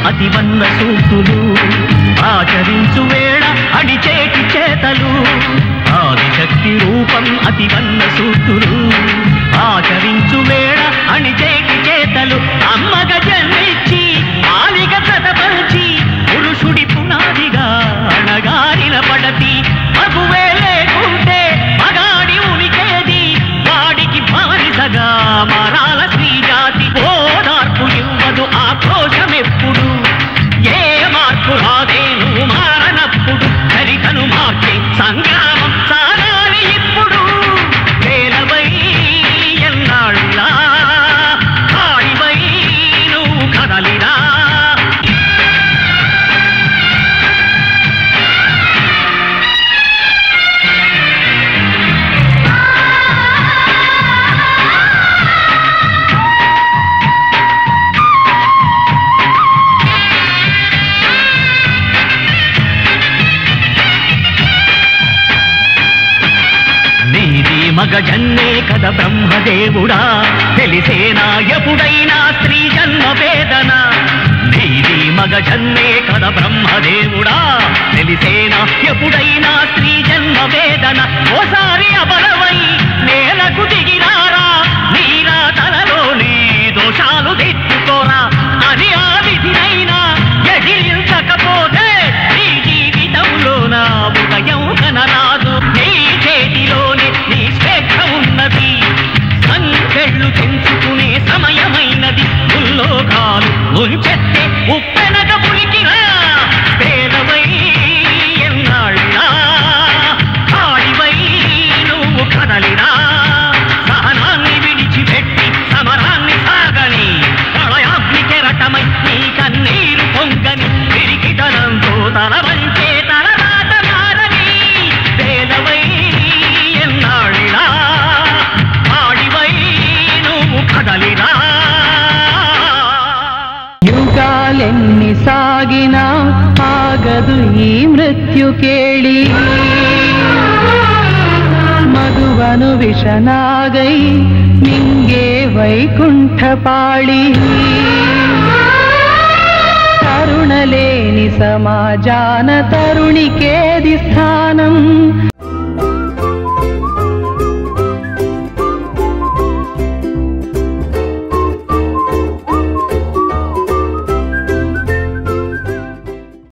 అతివన్న సూక్తులు ఆచరించు వేళ అడిచేటి చేతలు ఆదిశక్తి రూపం అతివన్న సూక్తులు ఆచరించు వేళ అడిచేటి చేతలు అమ్మగ జన్మించి ఆలిగ చదపల్చి పురుషుడి పునాదిగా అణగారిన పడతి మగువే లేకుంటే మగాడి ఉనికేది వాడికి బానిసగా మారాల శ్రీజాతి ఓదార్పు ఇవ్వదు ఆక్రోశమెప్పుడు ఏ మార్పు రాదేను మారనప్పుడు చరితను మార్చే సంగ్రామం సాగాలి ఇప్పుడు వేలవై ఎన్నాళ్ళ కాడివై నువ్వు కదలిరా మగ జన్మే కద బ్రహ్మదేవుడా తెలిసేనా ఎప్పుడైనా స్త్రీ జన్మ వేదన నీది మగ జన్మే కద బ్రహ్మదేవుడా తెలిసేనా ఎప్పుడైనా స్త్రీ జన్మ వేదన ఓసారి అబలవై నేలకు దిగిరారా నీరా తనలోని దోషాలు తెచ్చుకోరా అని ఆ విధినైనా ఎదిరించకపోతే నీ జీవితంలో నా ఉదయం కనరాదు నీ చేతిలోనే నీ స్వేచ్ఛ ఉన్నది సంకెళ్ళు తెంచుకునే సమయమైనది ఉల్లోకాలు ముంచెత్తే ఉప్పెనక పులికిరా పేదవై ఎన్నాళ్ళ కాడివై నువ్వు కదలిరా సహనాన్ని విడిచిపెట్టి సమరాన్ని సాగని ప్రళయాగ్ని కెరటమై నీ కన్నీరు పొంగని పిరికితనంతో తల వంచే తలరాత మారని పేదవై ఎన్నాళ్ళ కాడివై నువ్వు కదలిరా యుగాలెన్ని సాగినా ఆగదు ఈ మృత్యు కేళి మధువను విషనాగై మింగే వైకుంఠపాళి తరుణలేని సమాజాన తరుణికేది స్థానం